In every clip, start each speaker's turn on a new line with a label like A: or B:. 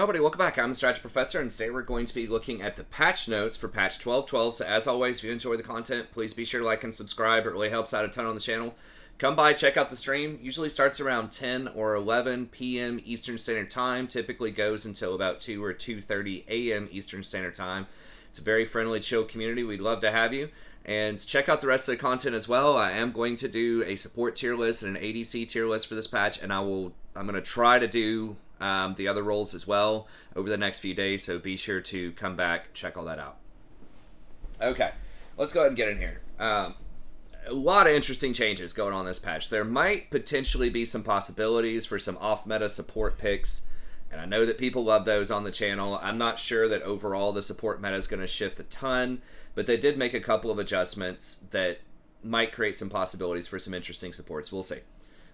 A: Hello everybody, welcome back. I'm the Strategy Professor, and today we're going to be looking at the patch notes for patch 12.12. So as always, if you enjoy the content, please be sure to like and subscribe. It really helps out a ton on the channel. Come by, check out the stream. Usually starts around 10 or 11 p.m. Eastern Standard Time. Typically goes until about 2 or 2:30 a.m. Eastern Standard Time. It's a very friendly, chill community. We'd love to have you. And check out the rest of the content as well. I am going to do a support tier list and an ADC tier list for this patch, and I'm going to try to do the other roles as well over the next few days, so be sure to come back, check all that out. Okay, let's go ahead and get in here. A lot of interesting changes going on this patch. There might potentially be some possibilities for some off-meta support picks, and I know that people love those on the channel. I'm not sure that overall the support meta is going to shift a ton, but they did make a couple of adjustments that might create some possibilities for some interesting supports. We'll see.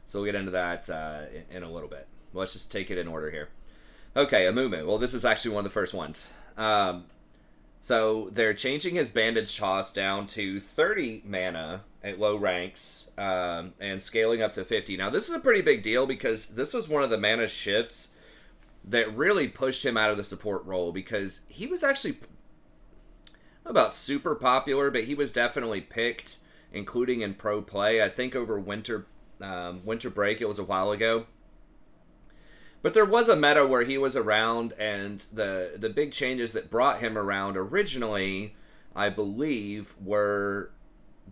A: So we'll get into that in a little bit. Let's just take it in order here. Okay, Amumu. Well, this is actually one of the first ones. So they're changing his bandage toss down to 30 mana at low ranks and scaling up to 50. Now, this is a pretty big deal because this was one of the mana shifts that really pushed him out of the support role, because he was actually, not about super popular, but he was definitely picked, including in pro play. I think over winter break, it was a while ago. But there was a meta where he was around, and the big changes that brought him around originally, I believe, were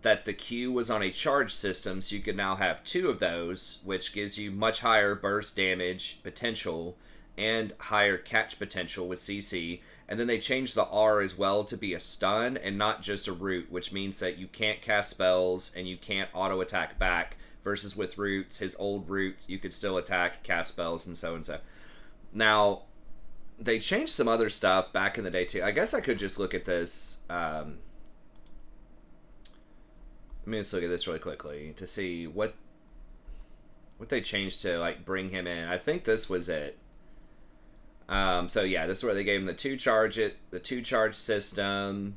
A: that the Q was on a charge system, so you could now have 2 of those, which gives you much higher burst damage potential and higher catch potential with CC. And then they changed the R as well to be a stun and not just a root, which means that you can't cast spells and you can't auto-attack back. Versus with roots, his old root, you could still attack, cast spells, and so and so. Now, they changed some other stuff back in the day too. I guess I could just look at this. Let me just look at this really quickly to see what they changed to like bring him in. I think this was it. So yeah, this is where they gave him the 2 charge system.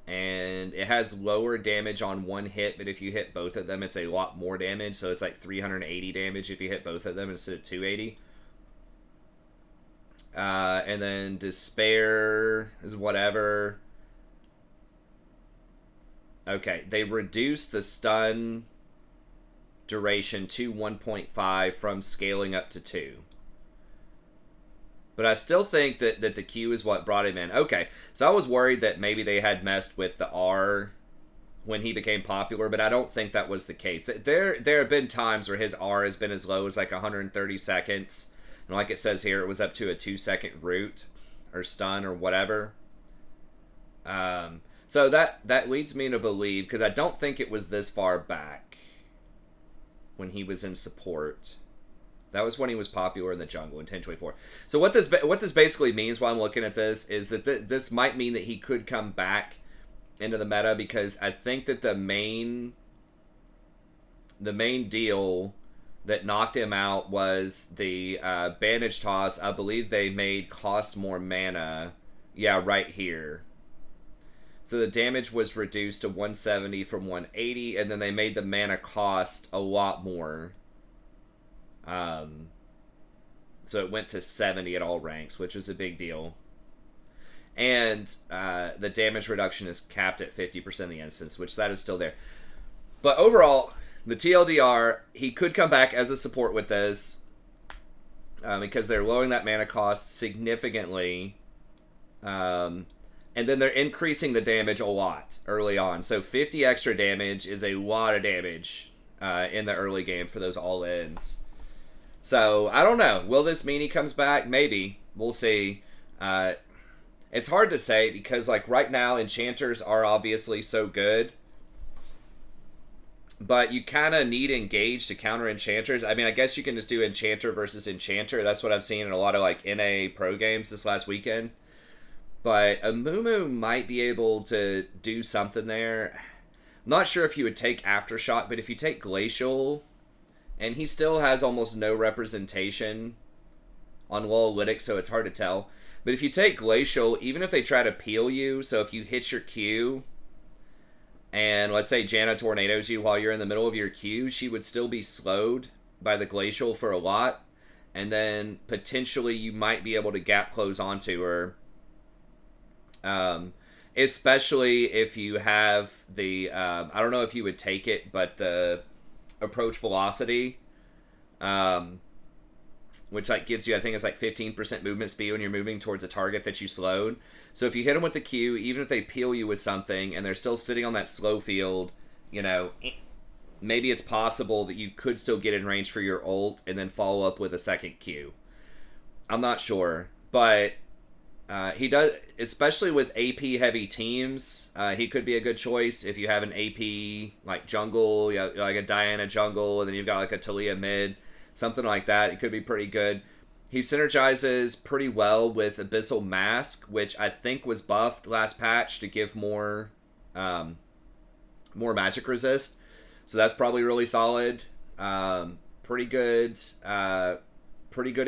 A: And it has lower damage on one hit, but if you hit both of them, it's a lot more damage. So it's like 380 damage if you hit both of them instead of 280. And then Despair is whatever. Okay, they reduced the stun duration to 1.5 from scaling up to 2. But I still think that the Q is what brought him in. Okay, so I was worried that maybe they had messed with the R when he became popular, but I don't think that was the case. There have been times where his R has been as low as like 130 seconds. And like it says here, it was up to a 2-second root or stun or whatever. So that leads me to believe, because I don't think it was this far back when he was in support. That was when he was popular in the jungle in 1024. So what this basically means while I'm looking at this is that this might mean that he could come back into the meta, because I think that the main deal that knocked him out was the bandage toss. I believe they made cost more mana. Yeah, right here. So the damage was reduced to 170 from 180, and then they made the mana cost a lot more. So it went to 70 at all ranks, which was a big deal. And the damage reduction is capped at 50% of the instance, which that is still there. But overall, the TLDR, he could come back as a support with this, because they're lowering that mana cost significantly. And then they're increasing the damage a lot early on. So 50 extra damage is a lot of damage in the early game for those all-ins. So, I don't know. Will this mean he comes back? Maybe. We'll see. It's hard to say, because like right now, enchanters are obviously so good. But you kind of need engage to counter enchanters. I mean, I guess you can just do enchanter versus enchanter. That's what I've seen in a lot of like NA pro games this last weekend. But Amumu might be able to do something there. I'm not sure if you would take Aftershock, but if you take Glacial, and he still has almost no representation on Lolytics, so it's hard to tell. But if you take Glacial, even if they try to peel you, so if you hit your Q, and let's say Janna tornadoes you while you're in the middle of your Q, she would still be slowed by the Glacial for a lot. and then potentially you might be able to gap close onto her. Especially if you have the, I don't know if you would take it, but the approach velocity, which like gives you, I think it's like 15% movement speed when you're moving towards a target that you slowed. So if you hit them with the Q, even if they peel you with something and they're still sitting on that slow field, you know, maybe it's possible that you could still get in range for your ult and then follow up with a second Q. I'm not sure, but he does, especially with AP heavy teams, he could be a good choice if you have an AP like jungle, like a Diana jungle, and then you've got like a Talia mid, something like that. It could be pretty good. He synergizes pretty well with Abyssal Mask, which I think was buffed last patch to give more magic resist. So that's probably really solid. Pretty good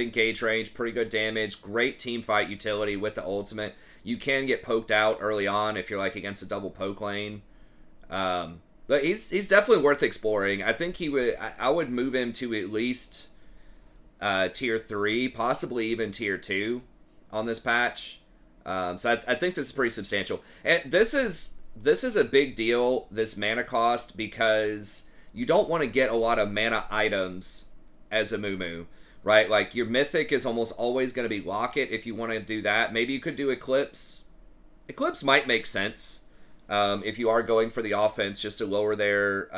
A: engage range, pretty good damage, great team fight utility with the ultimate. You can get poked out early on if you're like against a double poke lane. But he's definitely worth exploring. I think I would move him to at least tier 3, possibly even tier 2 on this patch. So I think this is pretty substantial. And this is a big deal, this mana cost, because you don't want to get a lot of mana items as a Mumu, right? Like, your Mythic is almost always going to be Locket if you want to do that. Maybe you could do Eclipse. Eclipse might make sense if you are going for the offense, just to lower their...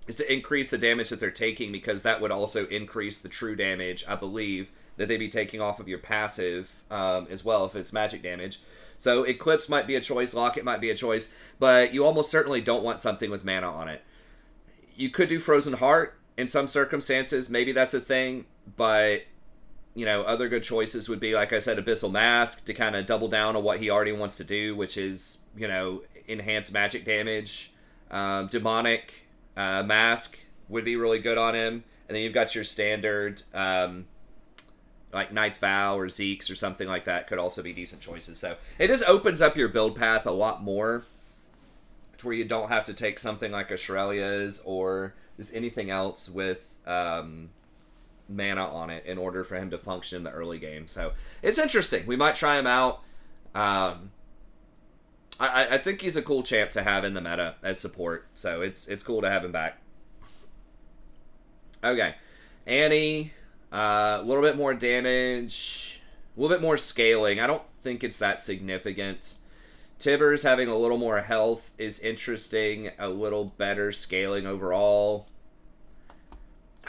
A: is to increase the damage that they're taking, because that would also increase the true damage, I believe, that they'd be taking off of your passive as well, if it's magic damage. So Eclipse might be a choice, Locket might be a choice, but you almost certainly don't want something with mana on it. You could do Frozen Heart in some circumstances, maybe that's a thing, but, you know, other good choices would be, like I said, Abyssal Mask, to kind of double down on what he already wants to do, which is, you know, enhance magic damage. Demonic Mask would be really good on him. And then you've got your standard, like Knight's Vow or Zeke's or something like that could also be decent choices. So it just opens up your build path a lot more, to where you don't have to take something like a Shurelya's or just anything else with mana on it in order for him to function in the early game. So it's interesting. We might try him out. I think he's a cool champ to have in the meta as support, so it's cool to have him back. Okay, Annie, a little bit more damage, a little bit more scaling. I don't think it's that significant. Tibbers having a little more health is interesting, a little better scaling overall.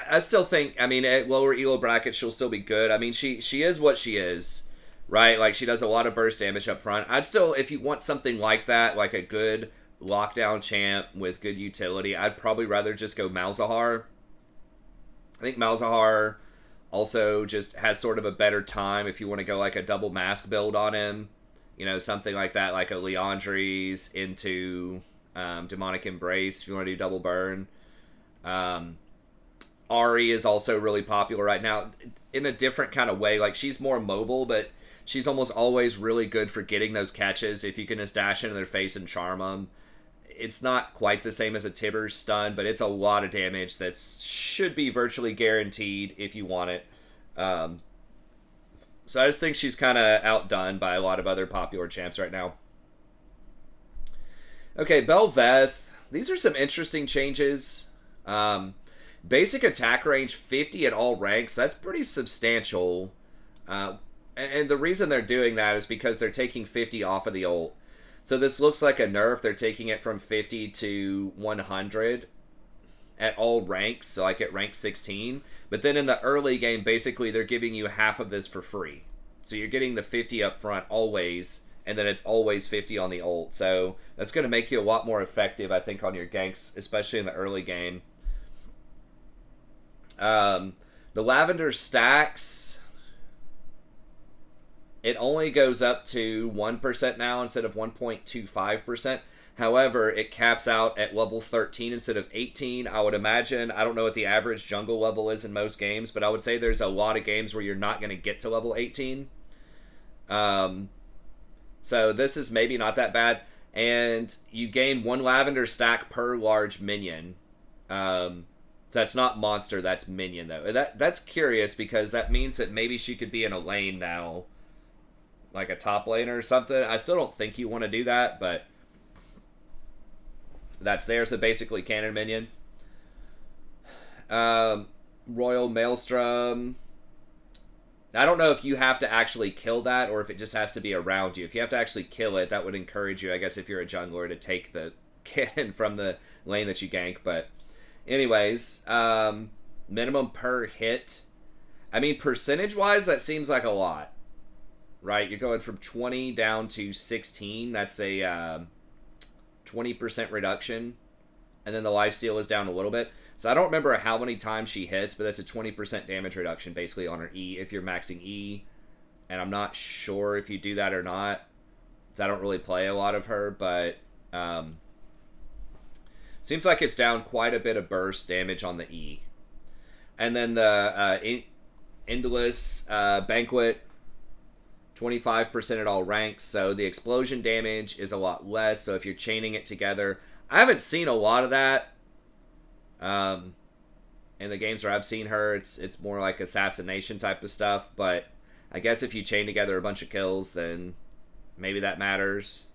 A: I still think, I mean, at lower elo brackets, she'll still be good. I mean, she is what she is. Right, like she does a lot of burst damage up front. I'd still, if you want something like that, like a good lockdown champ with good utility, I'd probably rather just go Malzahar. I think Malzahar also just has sort of a better time if you want to go like a double mask build on him. You know, something like that, like a Leandri's into Demonic Embrace if you want to do double burn. Ari is also really popular right now in a different kind of way. Like, she's more mobile, but she's almost always really good for getting those catches if you can just dash into their face and charm them. It's not quite the same as a Tibbers stun, but it's a lot of damage that should be virtually guaranteed if you want it. So I just think she's kind of outdone by a lot of other popular champs right now. Okay, Belleveth. These are some interesting changes. Basic attack range 50 at all ranks. That's pretty substantial. And the reason they're doing that is because they're taking 50 off of the ult. So this looks like a nerf. They're taking it from 50 to 100 at all ranks, so like at rank 16. But then in the early game, basically they're giving you half of this for free. So you're getting the 50 up front always, and then it's always 50 on the ult. So that's going to make you a lot more effective, I think, on your ganks, especially in the early game. The Lavender stacks... It only goes up to 1% now instead of 1.25%. However, it caps out at level 13 instead of 18. I would imagine, I don't know what the average jungle level is in most games, but I would say there's a lot of games where you're not going to get to level 18. So this is maybe not that bad. And you gain 1 lavender stack per large minion. So So that's not monster, that's minion, though. That's curious, because that means that maybe she could be in a lane now, like a top laner or something. I still don't think you want to do that, but that's there. So basically cannon minion. Royal Maelstrom. I don't know if you have to actually kill that or if it just has to be around you. If you have to actually kill it, that would encourage you, I guess, if you're a jungler, to take the cannon from the lane that you gank. But anyways, minimum per hit. I mean, percentage-wise, that seems like a lot, right? You're going from 20 down to 16. That's a 20% reduction. And then the lifesteal is down a little bit. So I don't remember how many times she hits, but that's a 20% damage reduction basically on her E if you're maxing E. And I'm not sure if you do that or not, because I don't really play a lot of her, but seems like it's down quite a bit of burst damage on the E. And then the Endless Banquet, 25% at all ranks, so the explosion damage is a lot less. So if you're chaining it together, I haven't seen a lot of that. In the games where I've seen her, it's more like assassination type of stuff, but I guess if you chain together a bunch of kills, then maybe that matters.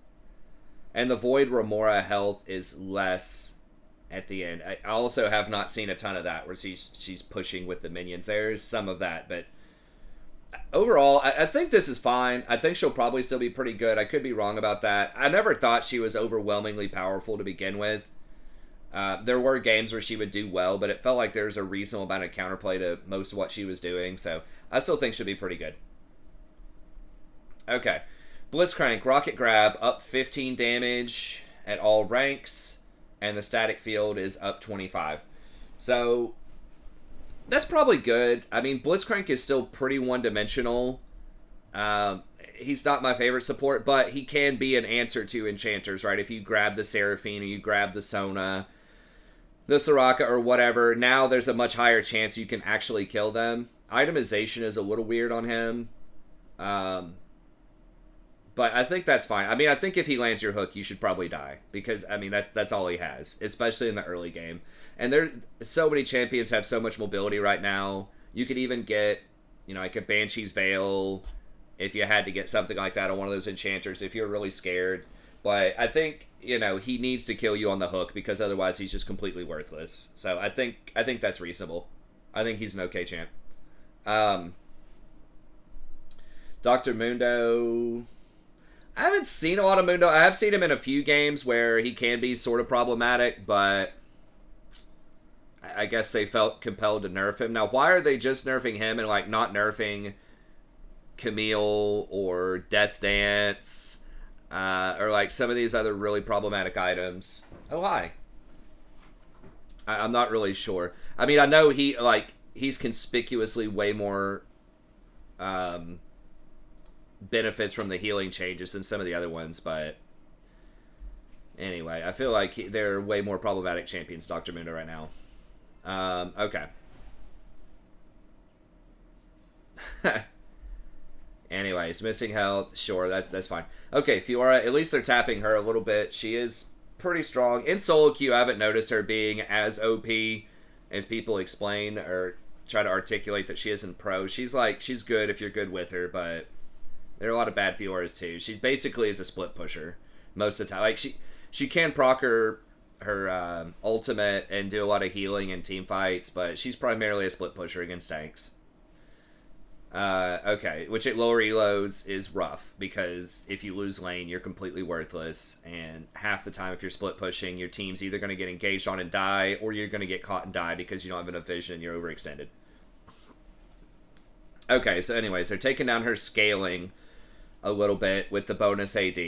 A: And the Void Remora health is less at the end. I also have not seen a ton of that, where she's pushing with the minions. There's some of that, but overall, I think this is fine. I think she'll probably still be pretty good. I could be wrong about that. I never thought she was overwhelmingly powerful to begin with. There were games where she would do well, but it felt like there's a reasonable amount of counterplay to most of what she was doing, so I still think she'll be pretty good. Okay. Blitzcrank, Rocket Grab, up 15 damage at all ranks, and the static field is up 25. So that's probably good. I mean, Blitzcrank is still pretty one-dimensional. He's not my favorite support, but he can be an answer to enchanters, right? If you grab the Seraphine or you grab the Sona, the Soraka, or whatever, now there's a much higher chance you can actually kill them. Itemization is a little weird on him. But I think that's fine. I mean, I think if he lands your hook, you should probably die, because, I mean, that's all he has, especially in the early game. And so many champions have so much mobility right now. You could even get, like a Banshee's Veil, if you had to get something like that on one of those enchanters, if you're really scared. But I think, he needs to kill you on the hook, because otherwise he's just completely worthless. So I think that's reasonable. I think he's an okay champ. Dr. Mundo, I haven't seen a lot of Mundo. I have seen him in a few games where he can be sort of problematic, but I guess they felt compelled to nerf him. Now, why are they just nerfing him and, not nerfing Camille or Death's Dance, or, some of these other really problematic items? Oh, hi. I'm not really sure. I mean, I know he's conspicuously way more benefits from the healing changes than some of the other ones, but anyway, I feel like they're way more problematic champions, Dr. Mundo, right now. Okay. Anyways, missing health, sure, that's fine. Okay, Fiora, at least they're tapping her a little bit. She is pretty strong. In solo queue, I haven't noticed her being as OP as people explain or try to articulate that she is in pro. She's good if you're good with her, but there are a lot of bad Fioras too. She basically is a split pusher most of the time. She can proc her ultimate and do a lot of healing in team fights, but she's primarily a split pusher against tanks. Okay, which at lower elos is rough, because if you lose lane, you're completely worthless, and half the time if you're split pushing, your team's either going to get engaged on and die, or you're going to get caught and die because you don't have enough vision and you're overextended. Okay, so anyways, they're taking down her scaling a little bit with the bonus AD.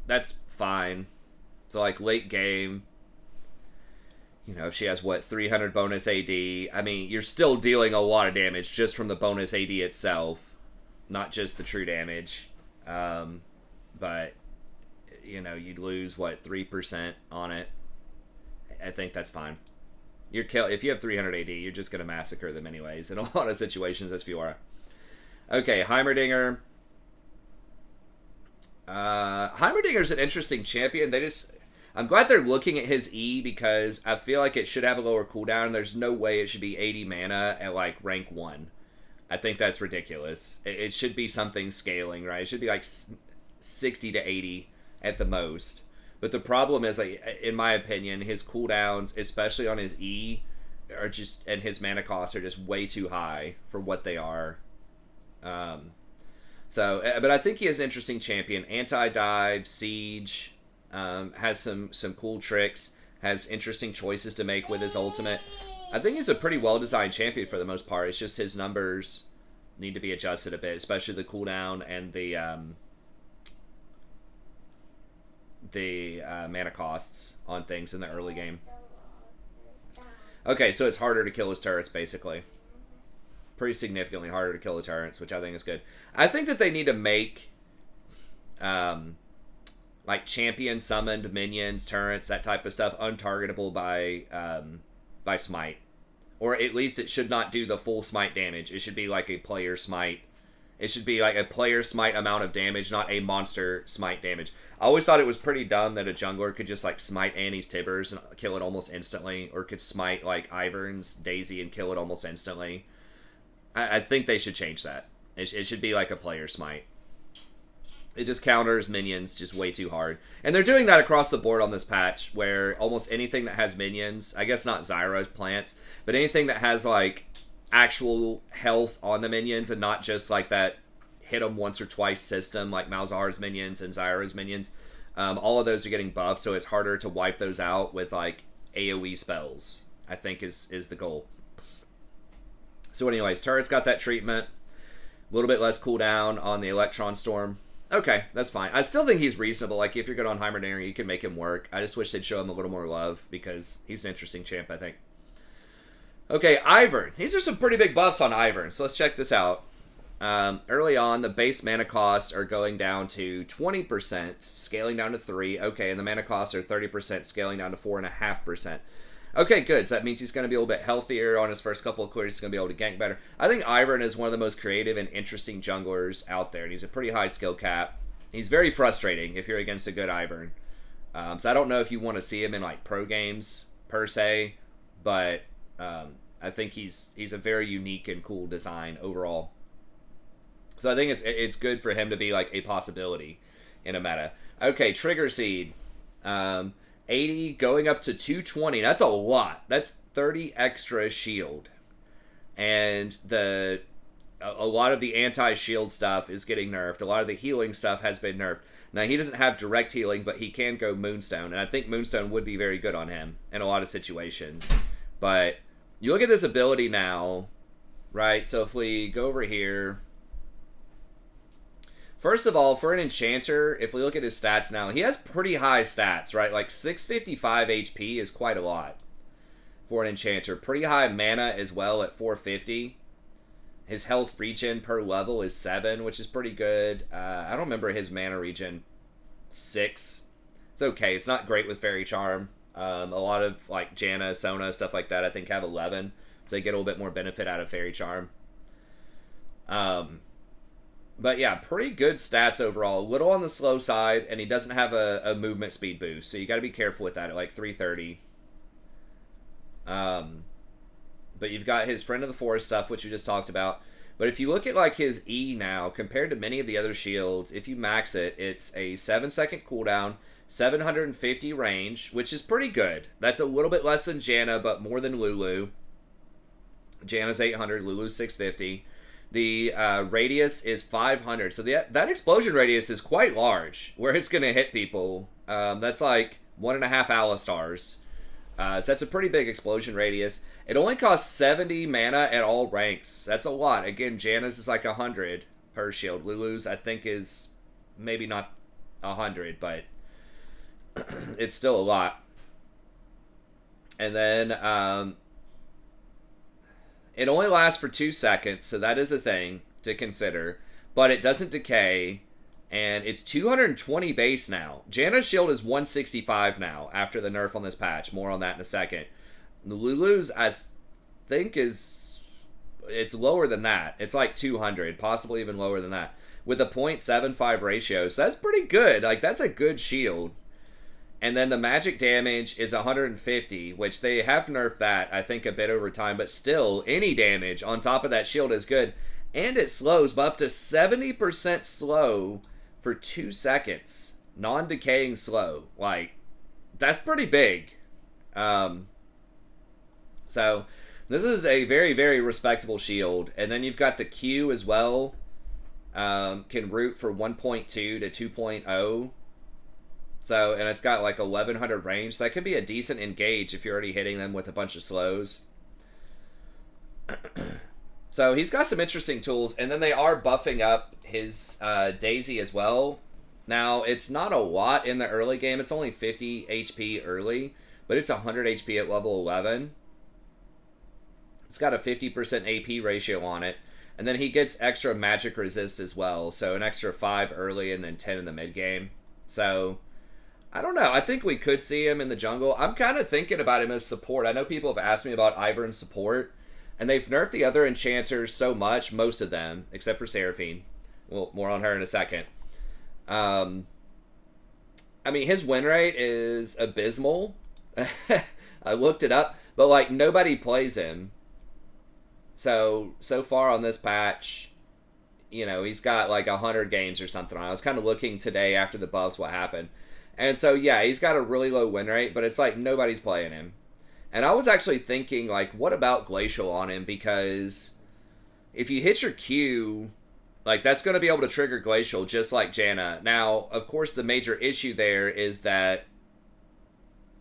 A: That's fine. So, late game, if she has, 300 bonus AD, I mean, you're still dealing a lot of damage just from the bonus AD itself, not just the true damage. But, you'd lose, 3% on it. I think that's fine. If you have 300 AD, you're just going to massacre them anyways, in a lot of situations as Fiora. Okay, Heimerdinger. Heimerdinger's an interesting champion. I'm glad they're looking at his E because I feel like it should have a lower cooldown. There's no way it should be 80 mana at like rank 1. I think that's ridiculous. It should be something scaling, right? It should be like 60 to 80 at the most. But the problem is, like, in my opinion, his cooldowns, especially on his E, are just, and his mana costs are just way too high for what they are. But I think he has an interesting champion. Anti-dive, siege, has some cool tricks, has interesting choices to make with his ultimate. I think he's a pretty well-designed champion for the most part. It's just his numbers need to be adjusted a bit, especially the cooldown and the mana costs on things in the early game. Okay, so it's harder to kill his turrets, basically. Pretty significantly harder to kill the turrets, which I think is good. I think that they need to make like champion summoned minions, turrets, that type of stuff untargetable by smite. Or at least it should not do the full smite damage. It should be like a player smite. It should be like a player smite amount of damage, not a monster smite damage. I always thought it was pretty dumb that a jungler could just like smite Annie's Tibbers and kill it almost instantly, or could smite like Ivern's Daisy and kill it almost instantly. I think they should change that. It should be like a player smite. It just counters minions just way too hard. And they're doing that across the board on this patch, where almost anything that has minions, I guess not Zyra's plants, but anything that has like actual health on the minions and not just like that hit them once or twice system like Malzahar's minions and Zyra's minions, all of those are getting buffed, so it's harder to wipe those out with like AoE spells, I think is the goal. So anyways, turret's got that treatment. A little bit less cooldown on the Electron Storm. Okay, that's fine. I still think he's reasonable. Like, if you're good on Heimerdinger, you can make him work. I just wish they'd show him a little more love, because he's an interesting champ, I think. Okay, Ivern. These are some pretty big buffs on Ivern, so let's check this out. Early on, the base mana costs are going down to 20%, scaling down to 3. Okay, and the mana costs are 30%, scaling down to 4.5%. Okay, good. So that means he's going to be a little bit healthier on his first couple of clears. He's going to be able to gank better. I think Ivern is one of the most creative and interesting junglers out there, and he's a pretty high skill cap. He's very frustrating if you're against a good Ivern. So I don't know if you want to see him in like pro games per se, but I think he's a very unique and cool design overall. So I think it's good for him to be like a possibility in a meta. Okay, Trigger Seed. 80 going up to 220. That's a lot. That's 30 extra shield. And a lot of the anti-shield stuff is getting nerfed. A lot of the healing stuff has been nerfed. Now, he doesn't have direct healing, but he can go Moonstone. And I think Moonstone would be very good on him in a lot of situations. But you look at this ability now, right? So if we go over here... First of all, for an enchanter, if we look at his stats now, he has pretty high stats, right? Like 655 HP is quite a lot for an enchanter. Pretty high mana as well at 450. His health regen per level is 7, which is pretty good. I don't remember his mana regen 6. It's okay. It's not great with Fairy Charm. A lot of like Janna, Sona, stuff like that, I think have 11. So they get a little bit more benefit out of Fairy Charm. But yeah, pretty good stats overall. A little on the slow side, and he doesn't have a movement speed boost, so you got to be careful with that at like 330. But you've got his Friend of the Forest stuff, which we just talked about. But if you look at like his E now, compared to many of the other shields, if you max it, it's a 7-second cooldown, 750 range, which is pretty good. That's a little bit less than Janna, but more than Lulu. Janna's 800, Lulu's 650. The radius is 500. So that explosion radius is quite large, where it's going to hit people. That's like 1.5 Alistars. So that's a pretty big explosion radius. It only costs 70 mana at all ranks. That's a lot. Again, Janna's is like 100 per shield. Lulu's, I think, is maybe not 100, but it's still a lot. And then... it only lasts for 2 seconds, so that is a thing to consider. But it doesn't decay, and it's 220 base now. Janna's shield is 165 now after the nerf on this patch. More on that in a second. The Lulu's, I think, it's lower than that. It's like 200, possibly even lower than that, with a 0.75 ratio. So that's pretty good. Like, that's a good shield. And then the magic damage is 150, which they have nerfed that, I think, a bit over time. But still, any damage on top of that shield is good. And it slows by up to 70% slow for 2 seconds. Non-decaying slow. Like, that's pretty big. So, this is a very, very respectable shield. And then you've got the Q as well. Can root for 1.2 to 2.0. So, and it's got like 1100 range. So that could be a decent engage if you're already hitting them with a bunch of slows. So he's got some interesting tools. And then they are buffing up his Daisy as well. Now, it's not a lot in the early game. It's only 50 HP early. But it's 100 HP at level 11. It's got a 50% AP ratio on it. And then he gets extra magic resist as well. So an extra 5 early and then 10 in the mid game. So I don't know. I think we could see him in the jungle. I'm kind of thinking about him as support. I know people have asked me about Ivern's support, and they've nerfed the other enchanters so much, most of them, except for Seraphine. Well, more on her in a second. I mean, his win rate is abysmal. I looked it up, but like nobody plays him. So far on this patch, you know, he's got like 100 games or something. I was kind of looking today after the buffs what happened. And so, yeah, he's got a really low win rate, but it's like nobody's playing him. And I was actually thinking, like, what about Glacial on him? Because if you hit your Q, like, that's going to be able to trigger Glacial just like Janna. Now, of course, the major issue there is that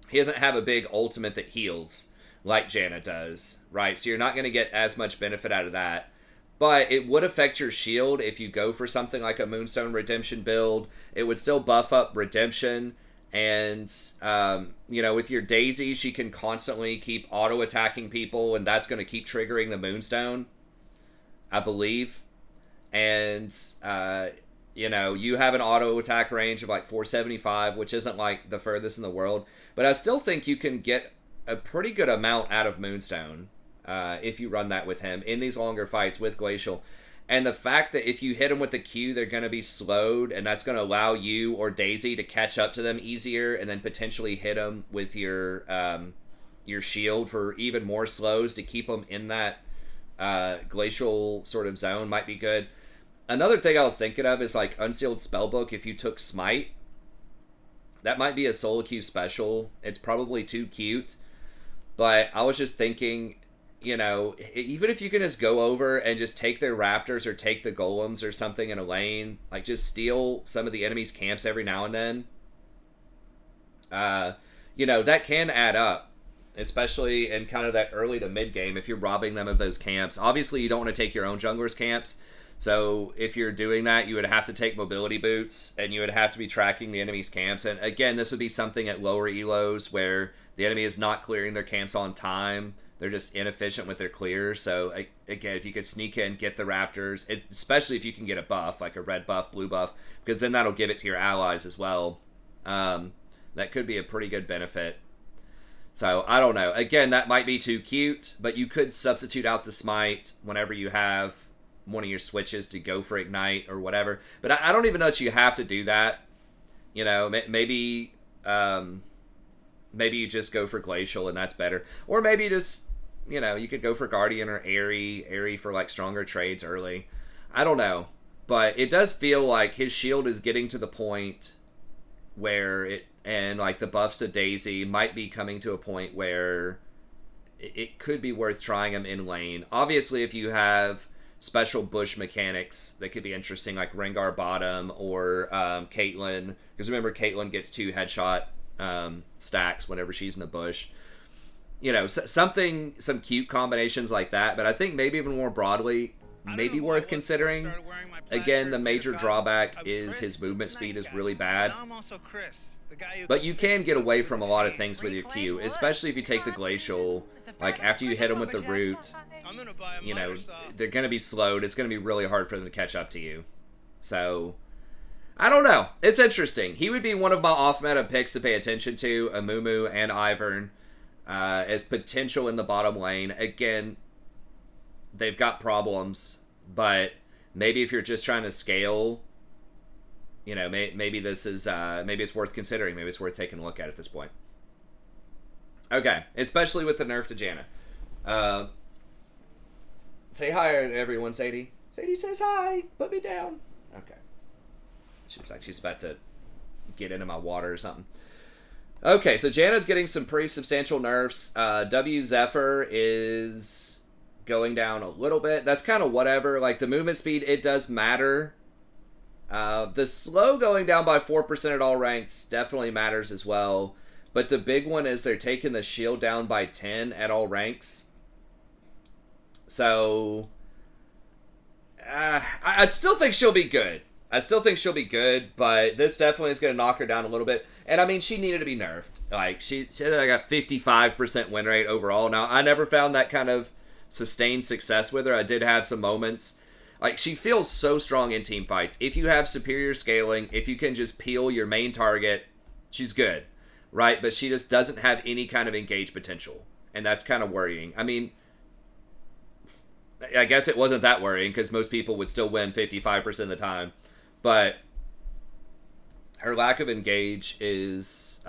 A: he doesn't have a big ultimate that heals like Janna does, right? So you're not going to get as much benefit out of that. But it would affect your shield if you go for something like a Moonstone Redemption build. It would still buff up Redemption. And, you know, with your Daisy, she can constantly keep auto-attacking people. And that's going to keep triggering the Moonstone, I believe. And, you know, you have an auto-attack range of like 475, which isn't like the furthest in the world. But I still think you can get a pretty good amount out of Moonstone. If you run that with him in these longer fights with Glacial. And the fact that if you hit them with the Q, they're going to be slowed, and that's going to allow you or Daisy to catch up to them easier, and then potentially hit them with your shield for even more slows to keep them in that Glacial sort of zone might be good. Another thing I was thinking of is like Unsealed Spellbook. If you took Smite, that might be a solo Q special. It's probably too cute, but I was just thinking, you know, even if you can just go over and just take their raptors or take the golems or something in a lane, like just steal some of the enemy's camps every now and then, you know, that can add up, especially in kind of that early to mid game if you're robbing them of those camps. Obviously, you don't want to take your own junglers' camps, so if you're doing that, you would have to take mobility boots, and you would have to be tracking the enemy's camps. And again, this would be something at lower elos where the enemy is not clearing their camps on time. They're just inefficient with their clear. So, again, if you could sneak in, get the raptors, especially if you can get a buff, like a red buff, blue buff, because then that'll give it to your allies as well. That could be a pretty good benefit. So, I don't know. Again, that might be too cute, but you could substitute out the Smite whenever you have one of your switches to go for Ignite or whatever. But I don't even know that you have to do that. You know, maybe you just go for Glacial and that's better. Or maybe just, you know, you could go for Guardian or Airy for like stronger trades early. I don't know. But it does feel like his shield is getting to the point where and like the buffs to Daisy might be coming to a point where it could be worth trying him in lane. Obviously, if you have special bush mechanics that could be interesting, like Rengar bottom or Caitlyn. Because remember, Caitlyn gets 2 headshot stacks whenever she's in the bush. You know, some cute combinations like that. But I think maybe even more broadly, maybe worth considering. Again, the major drawback is his movement speed is really bad. But you can get away from a lot of things with your Q, especially if you take the Glacial. Like, after you hit them with the root, you know, they're going to be slowed. It's going to be really hard for them to catch up to you. So, I don't know. It's interesting. He would be one of my off-meta picks to pay attention to, Amumu and Ivern, as potential in the bottom lane. Again, they've got problems, but maybe if you're just trying to scale, you know, maybe this is maybe it's worth considering. Maybe it's worth taking a look at this point. Okay, especially with the nerf to Janna. Say hi to everyone, Sadie. Sadie says hi. Put me down. Okay. She was like she's about to get into my water or something. Okay, so Janna's getting some pretty substantial nerfs. W Zephyr is going down a little bit. That's kind of whatever. Like, the movement speed, it does matter. The slow going down by 4% at all ranks definitely matters as well. But the big one is they're taking the shield down by 10 at all ranks. So, I still think she'll be good. But this definitely is going to knock her down a little bit. And, I mean, she needed to be nerfed. Like, she said I got 55% win rate overall. Now, I never found that kind of sustained success with her. I did have some moments. Like, she feels so strong in team fights. If you have superior scaling, if you can just peel your main target, she's good, right? But she just doesn't have any kind of engaged potential. And that's kind of worrying. I mean, I guess it wasn't that worrying because most people would still win 55% of the time. But her lack of engage is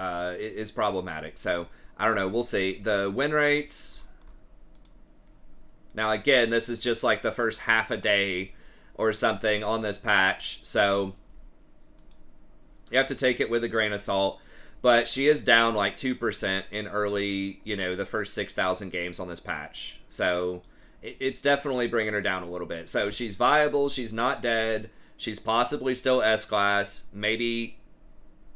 A: problematic. So, I don't know. We'll see. The win rates. Now, again, this is just like the first half a day or something on this patch. So, you have to take it with a grain of salt. But she is down like 2% in early, you know, the first 6,000 games on this patch. So, it's definitely bringing her down a little bit. So, she's viable. She's not dead. She's possibly still S-class, maybe,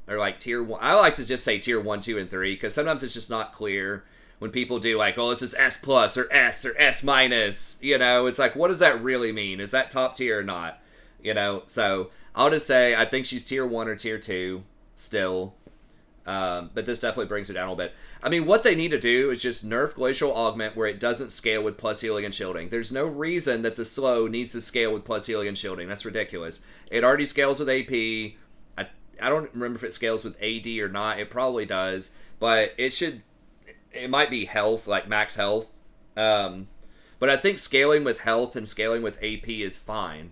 A: or like tier 1. I like to just say tier 1, 2, and 3, because sometimes it's just not clear when people do like, oh, this is S+, or S-. You know, it's like, what does that really mean? Is that top tier or not? You know, so I'll just say I think she's tier 1 or tier 2 still. But this definitely brings her down a little bit. I mean, what they need to do is just nerf Glacial Augment where it doesn't scale with plus healing and shielding. There's no reason that the slow needs to scale with plus healing and shielding. That's ridiculous. It already scales with AP. I don't remember if it scales with AD or not. It probably does. But it should... It might be health, like max health. But I think scaling with health and scaling with AP is fine.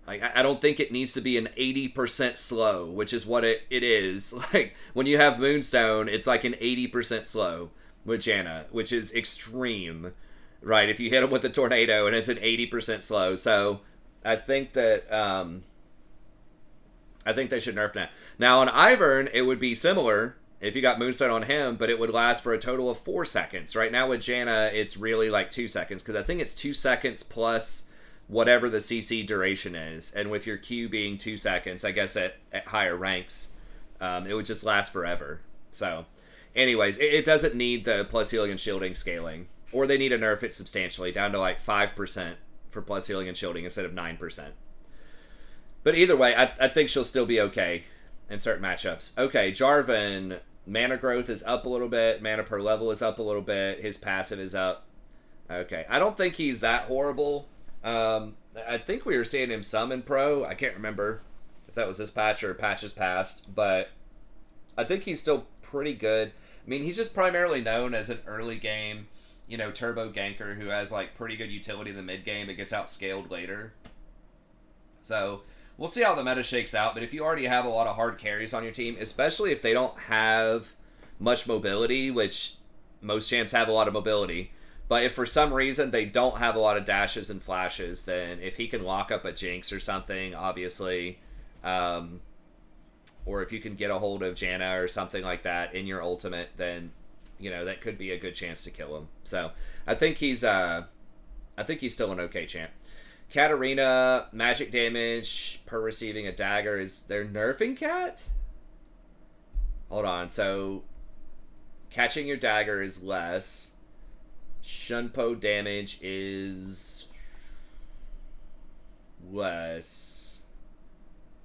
A: Like, I don't think it needs to be an 80% slow, which is what it is. Like, when you have Moonstone, it's like an 80% slow with Janna, which is extreme, right? If you hit them with the Tornado and it's an 80% slow. So, I think that, I think they should nerf that. Now, on Ivern, it would be similar if you got Moonstone on him, but it would last for a total of 4 seconds. Right now with Janna, it's really like 2 seconds, because I think it's 2 seconds plus whatever the CC duration is. And with your Q being 2 seconds, I guess at higher ranks, it would just last forever. So, anyways, it doesn't need the plus healing and shielding scaling. Or they need to nerf it substantially, down to like 5% for plus healing and shielding instead of 9%. But either way, I think she'll still be okay in certain matchups. Okay, Jarvan, mana growth is up a little bit. Mana per level is up a little bit. His passive is up. Okay, I don't think he's that horrible. I think we were seeing him some in Pro. I can't remember if that was this patch or patches past, but I think he's still pretty good. I mean, he's just primarily known as an early game, you know, turbo ganker who has like pretty good utility in the mid game but gets outscaled later. So we'll see how the meta shakes out, but if you already have a lot of hard carries on your team, especially if they don't have much mobility, which most champs have a lot of mobility, but if for some reason they don't have a lot of dashes and flashes, then if he can lock up a Jinx or something, obviously, or if you can get a hold of Janna or something like that in your ultimate, then, you know, that could be a good chance to kill him. So I think he's still an okay champ. Katarina, magic damage per receiving a dagger. Is they're nerfing Cat? Hold on. So, catching your dagger is less. Shunpo damage is less.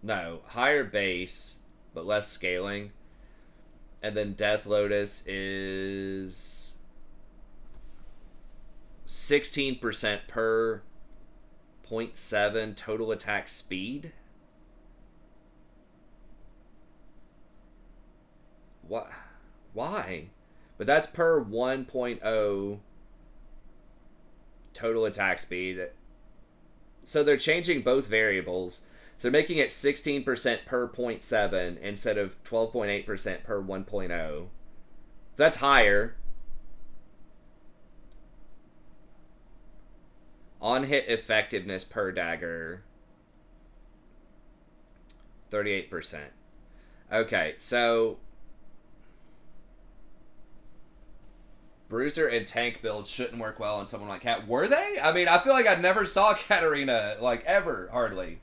A: No, higher base, but less scaling. And then Death Lotus is 16% per 0.7 total attack speed. What? Why? But that's per 1.0 total attack speed. So they're changing both variables. So they're making it 16% per 0.7 instead of 12.8% per 1.0. So that's higher. On-hit effectiveness per dagger, 38%. Okay, so Bruiser and tank builds shouldn't work well on someone like Cat. Were they? I mean, I feel like I never saw Katarina, like, ever, hardly.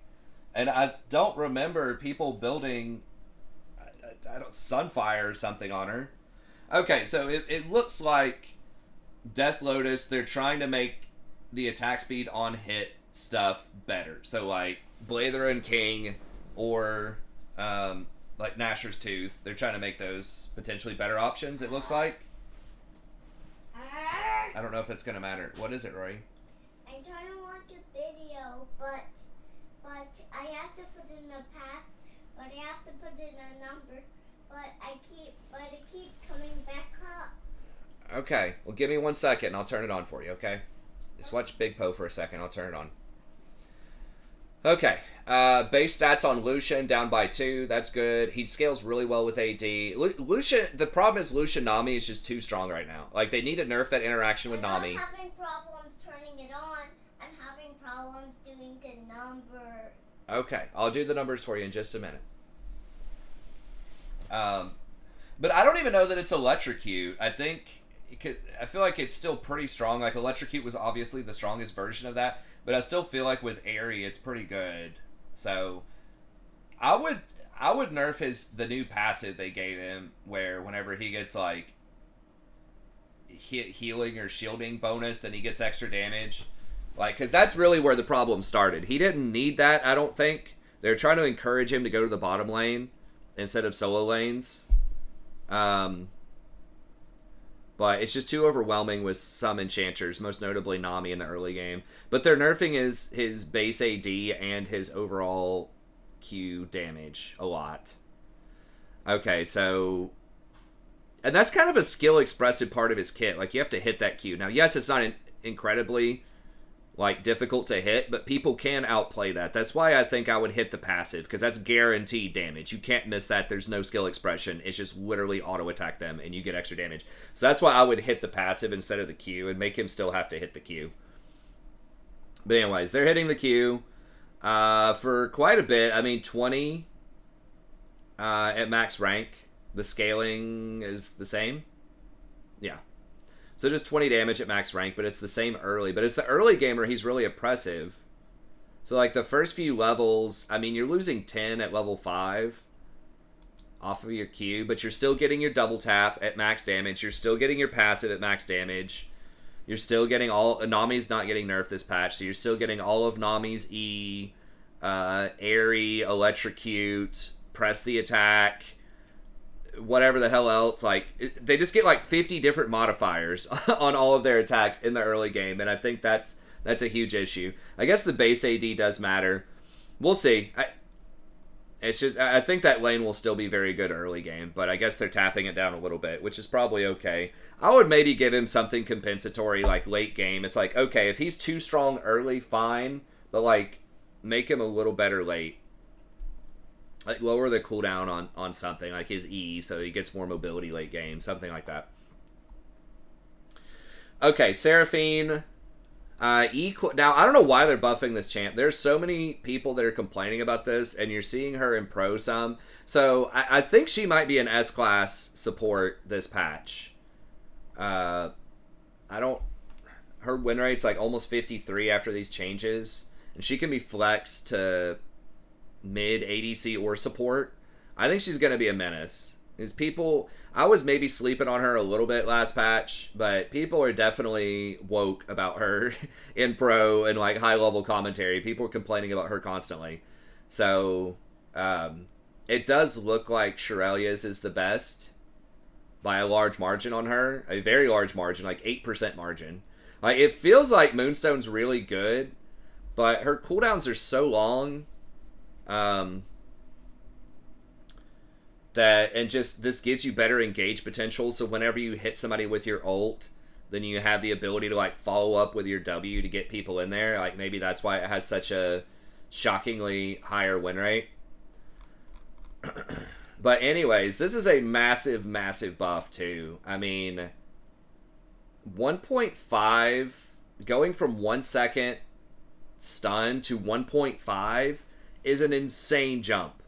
A: And I don't remember people building I don't Sunfire or something on her. Okay, so it looks like Death Lotus, they're trying to make the attack speed on hit stuff better. So, like, Blather and King or, like, Nashor's Tooth, they're trying to make those potentially better options, it looks like. I don't know if it's going to matter. What is it, Rory?
B: I'm trying to watch a video, but I have to put in a path, but I have to put in a number, but it keeps coming back up.
A: Okay, well, give me 1 second and I'll turn it on for you, okay? Just watch Big Po for a second. I'll turn it on. Okay, base stats on Lucian down by 2. That's good. He scales really well with AD. Lucian, the problem is Lucian Nami is just too strong right now. Like, they need to nerf that interaction with Nami.
B: I'm having problems turning it on. I'm having problems doing the numbers.
A: Okay, I'll do the numbers for you in just a minute. But I don't even know that it's Electrocute. I feel like it's still pretty strong. Like, Electrocute was obviously the strongest version of that. But I still feel like with Airy, it's pretty good. So, I would nerf the new passive they gave him, where whenever he gets, like, healing or shielding bonus, then he gets extra damage. Like, because that's really where the problem started. He didn't need that, I don't think. They're trying to encourage him to go to the bottom lane instead of solo lanes. But it's just too overwhelming with some enchanters, most notably Nami in the early game. But they're nerfing his base AD and his overall Q damage a lot. Okay, so... And that's kind of a skill-expressive part of his kit. Like, you have to hit that Q. Now, yes, it's not incredibly, like, difficult to hit, but people can outplay that. That's why I think I would hit the passive, because that's guaranteed damage. You can't miss that. There's no skill expression. It's just literally auto-attack them, and you get extra damage. So that's why I would hit the passive instead of the Q, and make him still have to hit the Q. But anyways, they're hitting the Q for quite a bit. I mean, 20 at max rank. The scaling is the same. Yeah. So just 20 damage at max rank, but it's the same early. But it's the early gamer, he's really oppressive. So, like, the first few levels, I mean, you're losing 10 at level 5 off of your Q, but you're still getting your double tap at max damage. You're still getting your passive at max damage. You're still getting all... Nami's not getting nerfed this patch, so you're still getting all of Nami's E, Airy, Electrocute, Press the Attack... whatever the hell else. Like, they just get like 50 different modifiers on all of their attacks in the early game, and I think that's a huge issue. I guess the base AD does matter. We'll see. I think that lane will still be very good early game, but I guess they're tapping it down a little bit, which is probably okay. I would maybe give him something compensatory, like late game. It's like, okay, if he's too strong early, fine, but like, make him a little better late. Like, lower the cooldown on something, like his E, so he gets more mobility late game, something like that. Okay, Seraphine. Now, I don't know why they're buffing this champ. There's so many people that are complaining about this, and you're seeing her in pro some. So, I think she might be an S-class support this patch. Her win rate's like almost 53 after these changes, and she can be flexed to mid ADC or support. I think she's going to be a menace. I was maybe sleeping on her a little bit last patch, but people are definitely woke about her in pro and like high level commentary. People are complaining about her constantly. So it does look like Shirelia's is the best by a large margin on her, a very large margin, like 8% margin. Like, it feels like Moonstone's really good, but her cooldowns are so long. This gives you better engage potential, so whenever you hit somebody with your ult, then you have the ability to like follow up with your W to get people in there. Like, maybe that's why it has such a shockingly higher win rate. But anyways, this is a massive, massive buff too. I mean, 1.5, going from 1 second stun to 1.5 is an insane jump.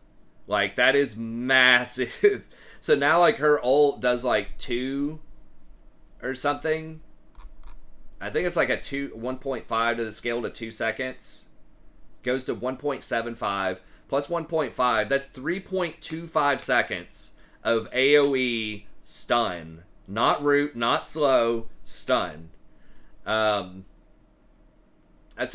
A: Like, that is massive. So now, like, her ult does like 2 or something. I think it's like a 1.5 to the scale to 2 seconds. Goes to 1.75 plus 1.5. That's 3.25 seconds of AoE stun. Not root, not slow, stun. That's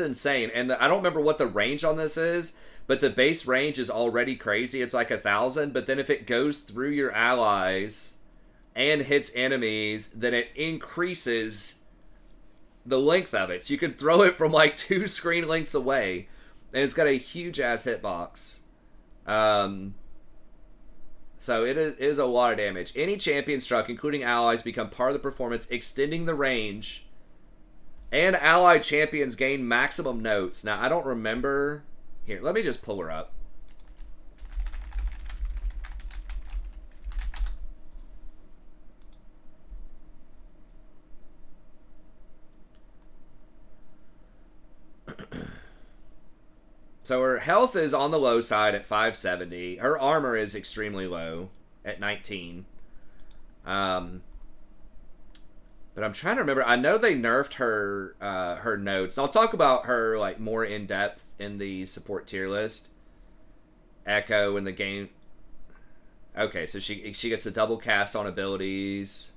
A: insane. And I don't remember what the range on this is, but the base range is already crazy. It's like 1,000, but then if it goes through your allies and hits enemies, then it increases the length of it. So you can throw it from like 2 screen lengths away, and it's got a huge ass hitbox. So it is a lot of damage. Any champion struck, including allies, become part of the performance, extending the range. And allied champions gain maximum notes. Now, I don't remember. Here, let me just pull her up. So her health is on the low side at 570. Her armor is extremely low at 19. But I'm trying to remember. I know they nerfed her her notes. I'll talk about her like more in depth in the support tier list. Echo in the game. Okay, so she gets a double cast on abilities.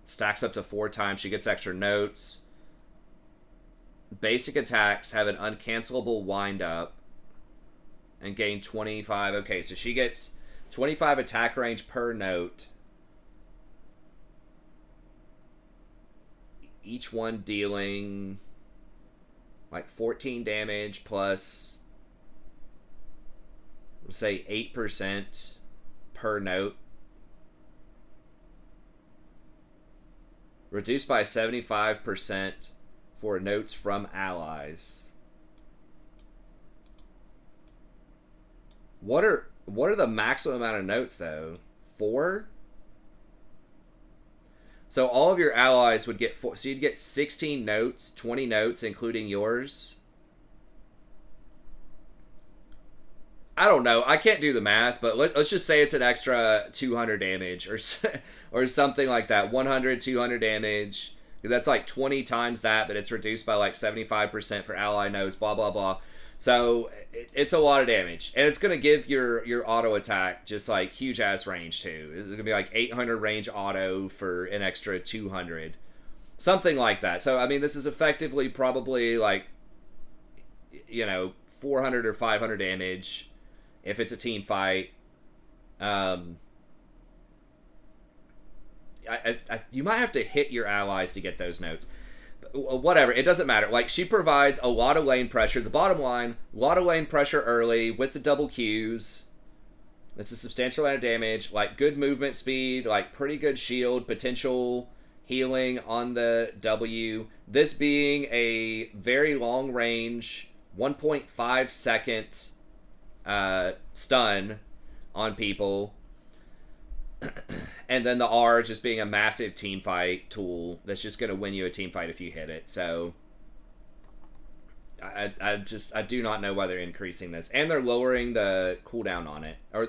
A: Stacks up to 4 times. She gets extra notes. Basic attacks have an uncancelable wind up and gain 25. Okay, so she gets 25 attack range per note. Each one dealing like 14 damage plus, let's say 8% per note. Reduced by 75% for notes from allies. What are the maximum amount of notes though? 4? So all of your allies would get 4. So you'd get 16 notes, 20 notes, including yours. I don't know. I can't do the math, but let's just say it's an extra 200 damage or something like that. 100, 200 damage. That's like 20 times that, but it's reduced by like 75% for ally notes, blah, blah, blah. So it's a lot of damage. And it's going to give your auto attack just like huge ass range too. It's going to be like 800 range auto for an extra 200. Something like that. So, I mean, this is effectively probably like, 400 or 500 damage if it's a team fight. You might have to hit your allies to get those notes. Whatever, it doesn't matter. Like, she provides a lot of lane pressure. The bottom line, a lot of lane pressure early with the double Qs. That's a substantial amount of damage. Like, good movement speed, like, pretty good shield, potential healing on the W. This being a very long range, 1.5 second stun on people. And then the R just being a massive team fight tool that's just going to win you a team fight if you hit it. So I do not know why they're increasing this. And they're lowering the cooldown on it. Or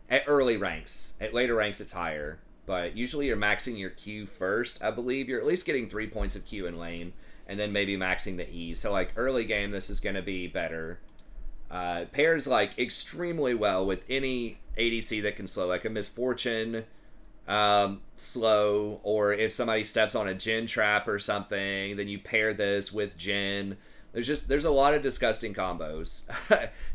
A: at early ranks. At later ranks it's higher. But usually you're maxing your Q first. I believe you're at least getting 3 points of Q in lane. And then maybe maxing the E. So like early game this is going to be better. Pairs like extremely well with any ADC that can slow, like a Misfortune slow, or if somebody steps on a Jhin trap or something, then you pair this with Jhin. There's a lot of disgusting combos